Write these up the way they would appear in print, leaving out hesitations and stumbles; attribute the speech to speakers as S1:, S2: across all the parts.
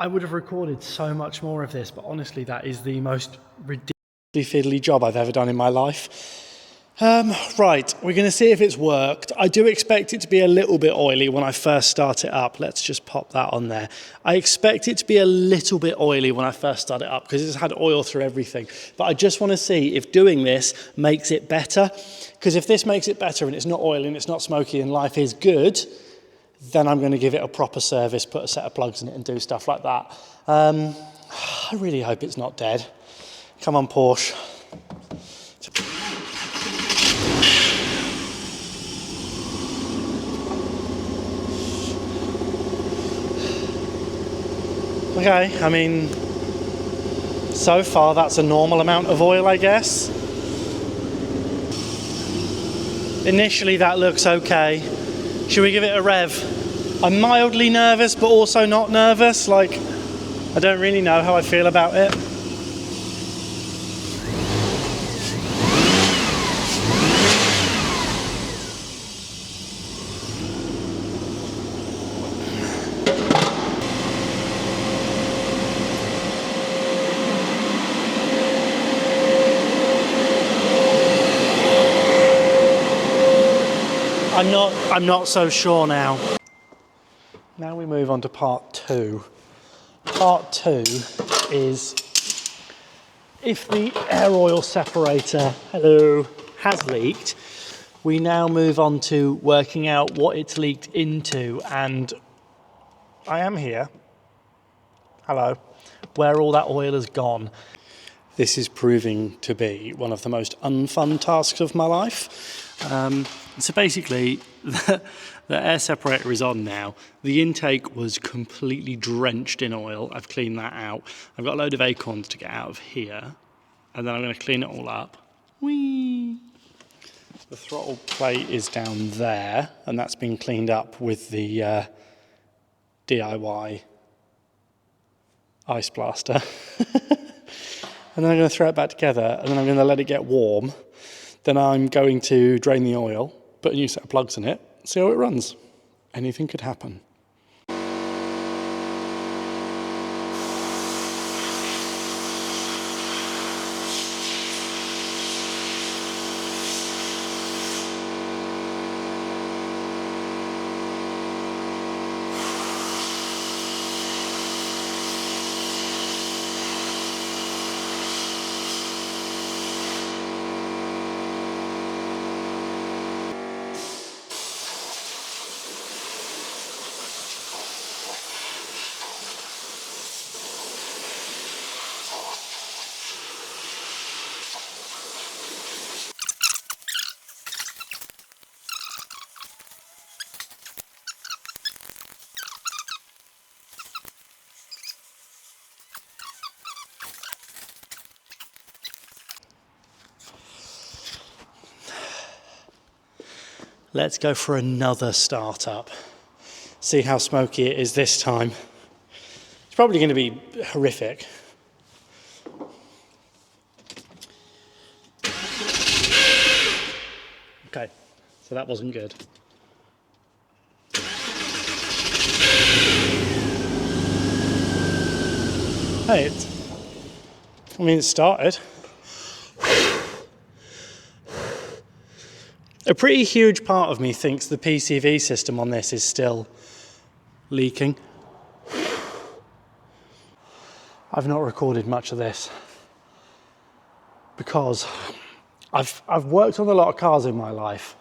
S1: I would have recorded so much more of this, but honestly, that is the most ridiculously fiddly job I've ever done in my life. Right, we're going to see if it's worked. I do expect it to be a little bit oily when I first start it up. Let's just pop that on there. I expect it to be a little bit oily when I first start it up because it's had oil through everything. But I just want to see if doing this makes it better. Because if this makes it better and it's not oily and it's not smoky and life is good, then I'm going to give it a proper service, put a set of plugs in it and do stuff like that. I really hope it's not dead. Come on, Porsche. Okay, I mean, so far that's a normal amount of oil, I guess. Initially that looks okay. Should we give it a rev? I'm mildly nervous, but also not nervous. Like, I don't really know how I feel about it. I'm not so sure now. Now we move on to part two. Part two is if the air oil separator, has leaked, we now move on to working out what it's leaked into, and I am here, hello, where all that oil has gone. This is proving to be one of the most unfun tasks of my life. So basically, the air separator is on now. The intake was completely drenched in oil. I've cleaned that out. I've got a load of acorns to get out of here, and then I'm going to clean it all up. Whee! The throttle plate is down there, and that's been cleaned up with the DIY ice blaster. And then I'm going to throw it back together, and then I'm going to let it get warm. Then I'm going to drain the oil, put a new set of plugs in it, see how it runs. Anything could happen. Let's go for another startup. See how smoky it is this time. It's probably going to be horrific. Okay, so that wasn't good. Hey, it started. A pretty huge part of me thinks the PCV system on this is still leaking. I've not recorded much of this because I've worked on a lot of cars in my life,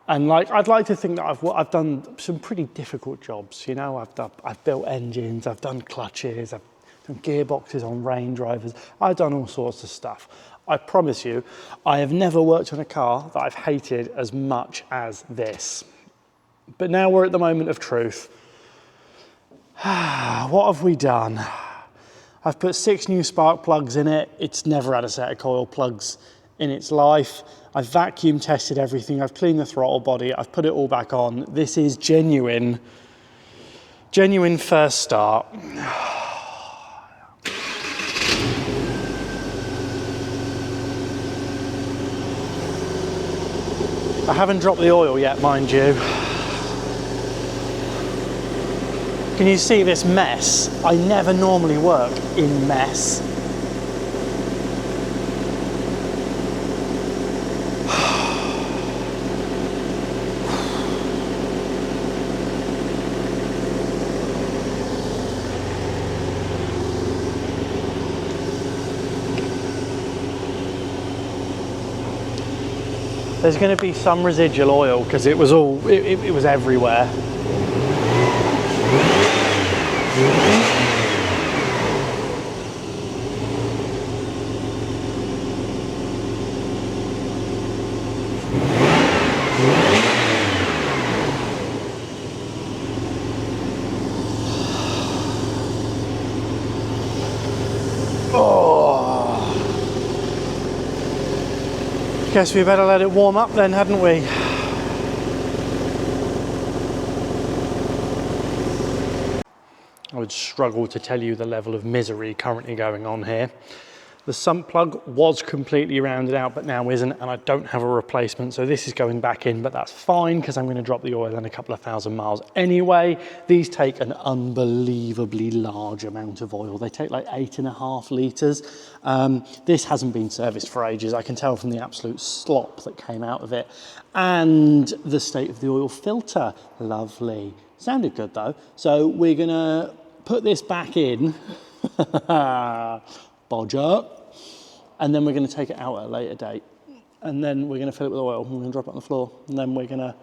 S1: and like I'd like to think that I've done some pretty difficult jobs. You know, I've built engines, I've done clutches, I've done gearboxes on Range Rovers. I've done all sorts of stuff. I promise you, I have never worked on a car that I've hated as much as this. But now we're at the moment of truth. What have we done? I've put 6 new spark plugs in it. It's never had a set of coil plugs in its life. I've vacuum tested everything. I've cleaned the throttle body. I've put it all back on. This is genuine first start. I haven't dropped the oil yet, mind you. Can you see this mess? I never normally work in mess. There's going to be some residual oil because it was all, it was everywhere. Guess we better let it warm up then, hadn't we? I would struggle to tell you the level of misery currently going on here. The sump plug was completely rounded out, but now isn't, and I don't have a replacement, so this is going back in, but that's fine because I'm going to drop the oil in a couple of thousand miles anyway. These take an unbelievably large amount of oil. They take like 8.5 litres. This hasn't been serviced for ages. I can tell from the absolute slop that came out of it. And the state of the oil filter, lovely. Sounded good though. So we're gonna put this back in. Bodger, and then we're going to take it out at a later date, and then we're going to fill it with oil, and we're going to drop it on the floor, and then we're going to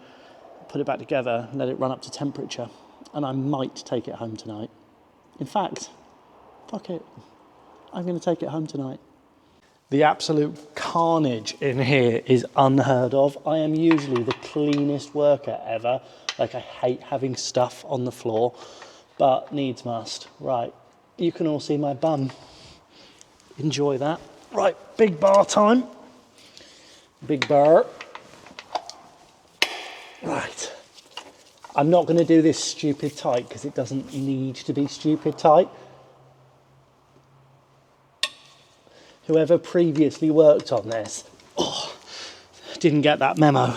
S1: put it back together and let it run up to temperature, and I might take it home tonight. In fact, fuck it, I'm going to take it home tonight. The absolute carnage in here is unheard of. I am usually the cleanest worker ever. Like, I hate having stuff on the floor, but needs must. Right, you can all see my bum. Enjoy that. Right, big bar time. Big bar. Right. I'm not going to do this stupid tight because it doesn't need to be stupid tight. Whoever previously worked on this didn't get that memo.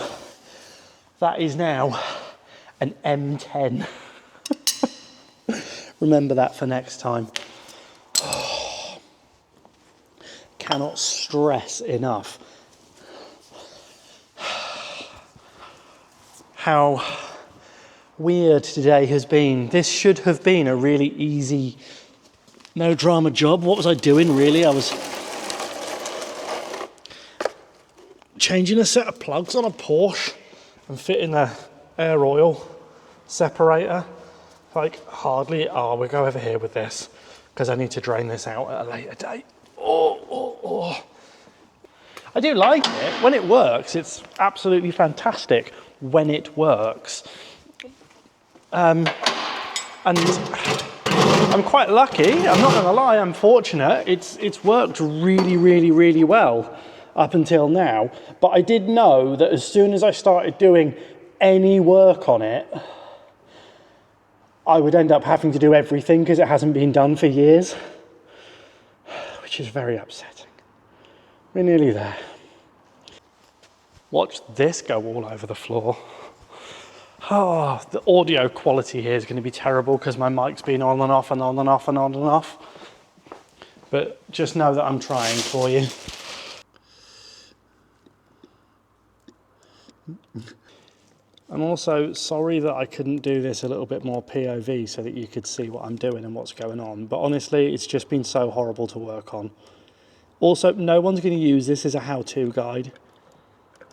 S1: That is now an M10. Remember that for next time. Cannot stress enough how weird today has been. This should have been a really easy, no drama job. What was I doing really? I was changing a set of plugs on a Porsche and fitting a air oil separator. Like hardly, we'll go over here with this because I need to drain this out at a later date. I do like it. When it works, it's absolutely fantastic when it works. And I'm quite lucky. I'm not going to lie, I'm fortunate. It's worked really, really, really well up until now. But I did know that as soon as I started doing any work on it, I would end up having to do everything because it hasn't been done for years, which is very upsetting. We're nearly there. Watch this go all over the floor. Oh, the audio quality here is going to be terrible because my mic's been on and off and on and off and on and off. But just know that I'm trying for you. I'm also sorry that I couldn't do this a little bit more POV so that you could see what I'm doing and what's going on. But honestly, it's just been so horrible to work on. Also, no one's going to use this as a how-to guide.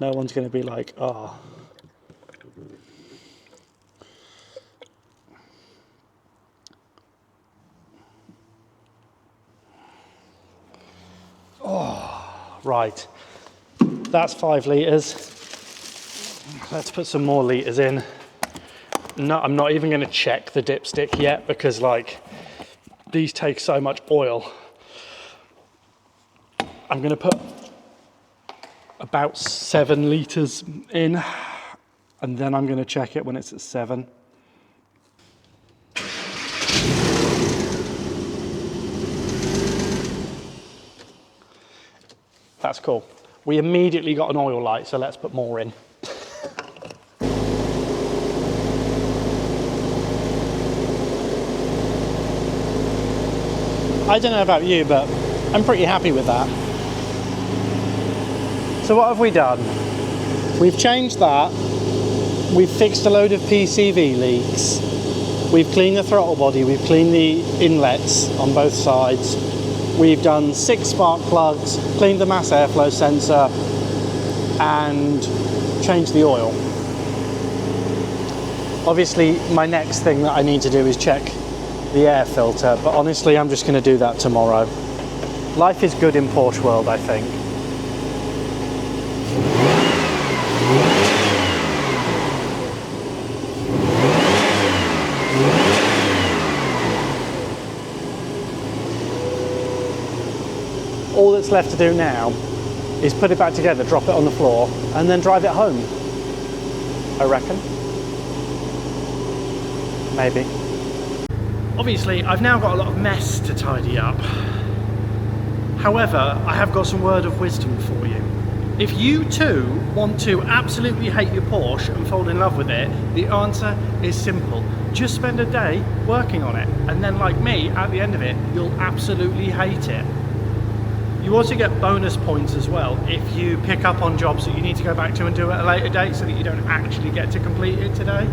S1: No one's going to be like, oh. Oh, right. That's 5 litres. Let's put some more litres in. No, I'm not even going to check the dipstick yet because, like, these take so much oil. I'm going to put about 7 litres in, and then I'm going to check it when it's at 7. That's cool. We immediately got an oil light, so let's put more in. I don't know about you, but I'm pretty happy with that. So what have we done? We've changed that. We've fixed a load of PCV leaks. We've cleaned the throttle body. We've cleaned the inlets on both sides. We've done 6 spark plugs, cleaned the mass airflow sensor, and changed the oil. Obviously, my next thing that I need to do is check the air filter, but honestly, I'm just going to do that tomorrow. Life is good in Porsche world, I think. All that's left to do now is put it back together, drop it on the floor, and then drive it home. I reckon. Maybe. Obviously, I've now got a lot of mess to tidy up. However, I have got some word of wisdom for you. If you too want to absolutely hate your Porsche and fall in love with it, the answer is simple. Just spend a day working on it, and then like me, at the end of it, you'll absolutely hate it. You also get bonus points as well if you pick up on jobs that you need to go back to and do at a later date so that you don't actually get to complete it today.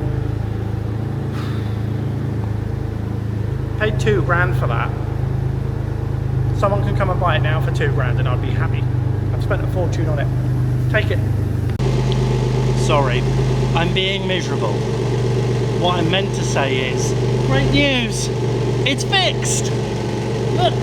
S1: Paid £2 for that. Someone can come and buy it now for £2 and I'd be happy. I've spent a fortune on it. Take it. Sorry, I'm being miserable. What I meant to say is, great news! It's fixed! Look!